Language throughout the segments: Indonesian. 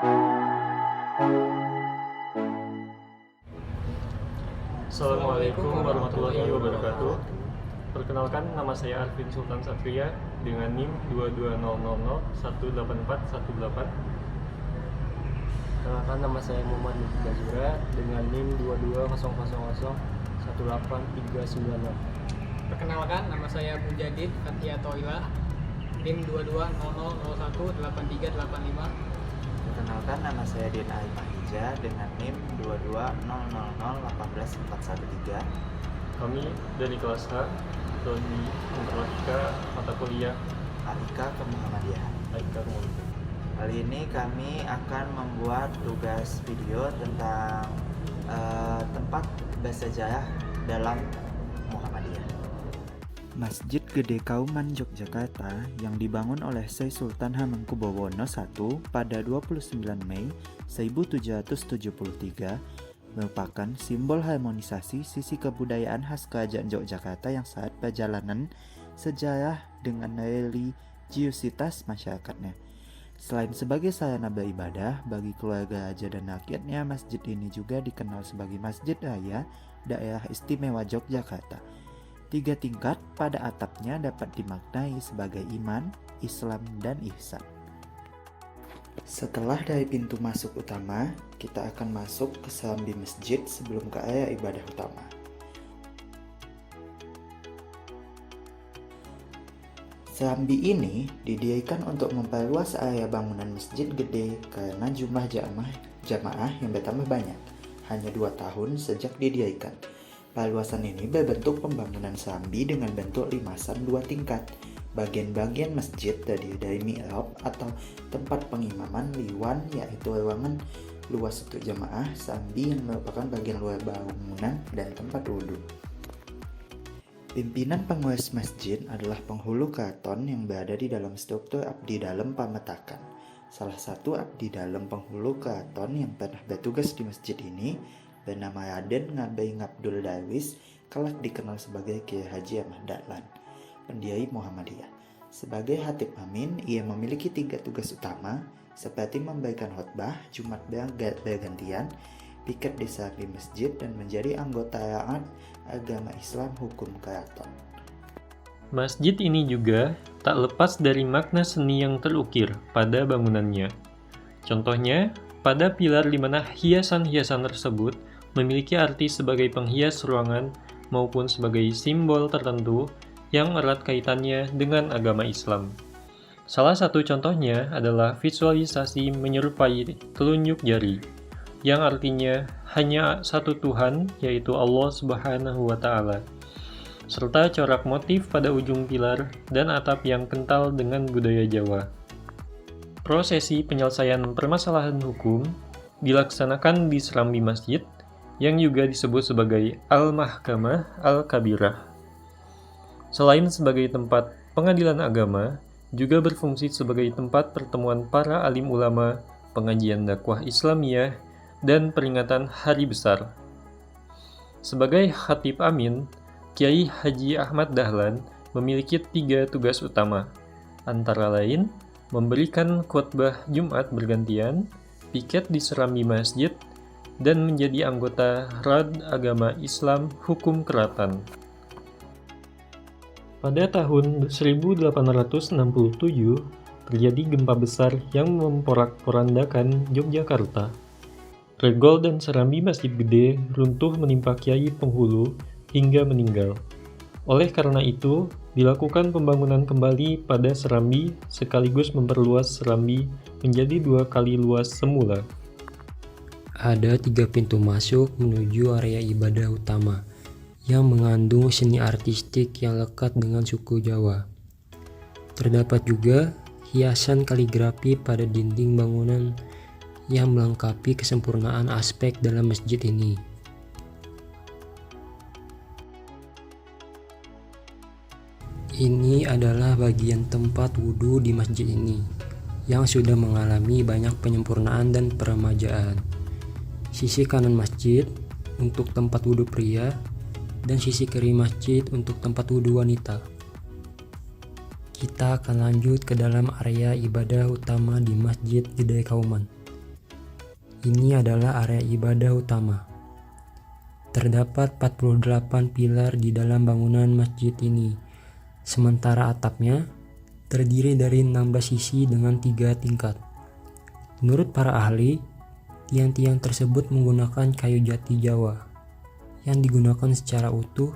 Assalamualaikum warahmatullahi wabarakatuh. Perkenalkan, nama saya Arvin Sultan Satria dengan NIM 22000184118. Perkenalkan, nama saya Muhammad Bazura dengan NIM 220001839. Perkenalkan, nama saya Mujadid Fathia Toilah, NIM 220018385. Perkenalkan, nama saya Dina Aimahija dengan NIM 22000184113. Kami dari kelas H, Prodi Informatika, mata kuliah Alika Kemuhamadiahan. Kali ini kami akan membuat tugas video tentang tempat bersejarah dalam Muhammadiyah. Masjid Gede Kauman Yogyakarta yang dibangun oleh Syekh Sultan Hamengkubuwono I pada 29 Mei 1773 merupakan simbol harmonisasi sisi kebudayaan khas Kerajaan Yogyakarta yang syarat perjalanan sejarah dengan religiusitas masyarakatnya. Selain sebagai sarana beribadah bagi keluarga raja dan rakyatnya, masjid ini juga dikenal sebagai Masjid Raya Daerah Istimewa Yogyakarta. 3 tingkat pada atapnya dapat dimaknai sebagai iman, Islam, dan ihsan. Setelah dari pintu masuk utama, kita akan masuk ke serambi masjid sebelum ke area ibadah utama. Serambi ini didirikan untuk memperluas area bangunan masjid gede karena jumlah jamaah yang bertambah banyak, hanya 2 tahun sejak didirikan. Perluasan ini berbentuk pembangunan serambi dengan bentuk limasan 2 tingkat. Bagian-bagian masjid terdiri dari mi'rab atau tempat pengimaman, liwan yaitu ruangan luas untuk jamaah, serambi yang merupakan bagian luar bangunan, dan tempat wudhu. Pimpinan pengurus masjid adalah penghulu keraton yang berada di dalam struktur abdi dalam pametakan. Salah satu abdi dalam penghulu keraton yang pernah bertugas di masjid ini bernama Raden Ngabei Ngabdul Darwis, kelak dikenal sebagai Kiai Haji Ahmad Dahlan, pendiri Muhammadiyah. Sebagai Khatib Amin, ia memiliki 3 tugas utama seperti memberikan khutbah Jumat bergantian, piket di serambi masjid, dan menjadi anggota raat agama Islam hukum keraton. Masjid ini juga tak lepas dari makna seni yang terukir pada bangunannya. Contohnya, pada pilar di mana hiasan-hiasan tersebut memiliki arti sebagai penghias ruangan maupun sebagai simbol tertentu yang erat kaitannya dengan agama Islam. Salah satu contohnya adalah visualisasi menyerupai telunjuk jari, yang artinya hanya satu Tuhan, yaitu Allah Subhanahu wa Ta'ala, serta corak motif pada ujung pilar dan atap yang kental dengan budaya Jawa. Prosesi penyelesaian permasalahan hukum dilaksanakan di serambi masjid yang juga disebut sebagai Al-Mahkamah Al-Kabirah. Selain sebagai tempat pengadilan agama, juga berfungsi sebagai tempat pertemuan para alim ulama, pengajian dakwah Islamiyah, dan peringatan hari besar. Sebagai Khatib Amin, Kiai Haji Ahmad Dahlan memiliki 3 tugas utama, antara lain memberikan khutbah Jumat bergantian, piket di serambi masjid, dan menjadi anggota Rad Agama Islam Hukum Keraton. Pada tahun 1867, terjadi gempa besar yang memporak-porandakan Yogyakarta. Regol dan serambi Masjid Gede runtuh menimpa Kiai penghulu hingga meninggal. Oleh karena itu, dilakukan pembangunan kembali pada serambi sekaligus memperluas serambi menjadi 2 kali luas semula. Ada 3 pintu masuk menuju area ibadah utama yang mengandung seni artistik yang lekat dengan suku Jawa. Terdapat juga hiasan kaligrafi pada dinding bangunan yang melengkapi kesempurnaan aspek dalam masjid ini. Ini adalah bagian tempat wudhu di masjid ini yang sudah mengalami banyak penyempurnaan dan peremajaan. Sisi kanan masjid untuk tempat wudhu pria dan sisi kiri masjid untuk tempat wudhu wanita. Kita akan lanjut ke dalam area ibadah utama di Masjid Gede Kauman. Ini adalah area ibadah utama. Terdapat 48 pilar di dalam bangunan masjid ini, sementara atapnya terdiri dari 16 sisi dengan 3 tingkat. Menurut para ahli, tiang-tiang tersebut menggunakan kayu jati Jawa yang digunakan secara utuh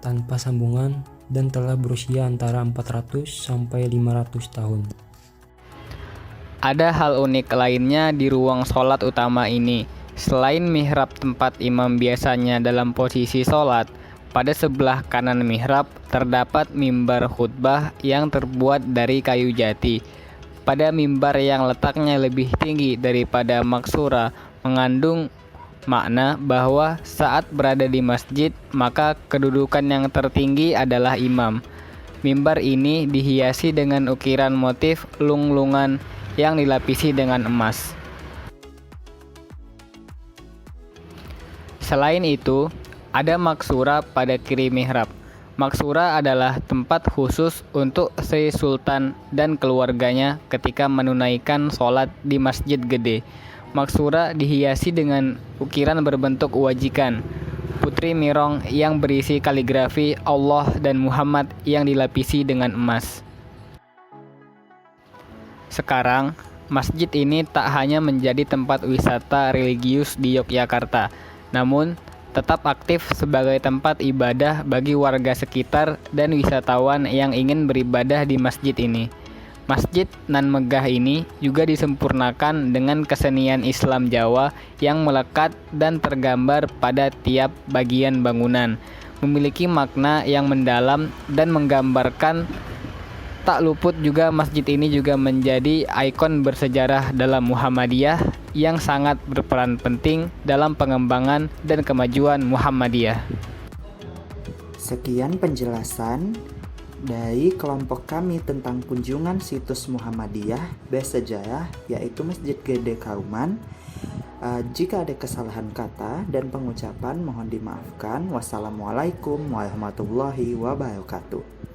tanpa sambungan dan telah berusia antara 400 sampai 500 tahun. Ada hal unik lainnya di ruang sholat utama ini. Selain mihrab tempat imam biasanya dalam posisi sholat, pada sebelah kanan mihrab terdapat mimbar khutbah yang terbuat dari kayu jati. Pada mimbar yang letaknya lebih tinggi daripada maksura mengandung makna bahwa saat berada di masjid, maka kedudukan yang tertinggi adalah imam. Mimbar ini dihiasi dengan ukiran motif lung-lungan yang dilapisi dengan emas. Selain itu, ada maksura pada kiri mihrab. Maksura adalah tempat khusus untuk Sri Sultan dan keluarganya ketika menunaikan sholat di masjid gede. Maksura dihiasi dengan ukiran berbentuk wajikan, putri mirong yang berisi kaligrafi Allah dan Muhammad yang dilapisi dengan emas. Sekarang, masjid ini tak hanya menjadi tempat wisata religius di Yogyakarta, namun tetap aktif sebagai tempat ibadah bagi warga sekitar dan wisatawan yang ingin beribadah di masjid ini. Masjid nan megah ini juga disempurnakan dengan kesenian Islam Jawa yang melekat dan tergambar pada tiap bagian bangunan, memiliki makna yang mendalam dan menggambarkan. Tak luput juga masjid ini juga menjadi ikon bersejarah dalam Muhammadiyah yang sangat berperan penting dalam pengembangan dan kemajuan Muhammadiyah. Sekian penjelasan dari kelompok kami tentang kunjungan situs Muhammadiyah bersejarah, yaitu Masjid Gede Kauman. Jika ada kesalahan kata dan pengucapan mohon dimaafkan. Wassalamualaikum warahmatullahi wabarakatuh.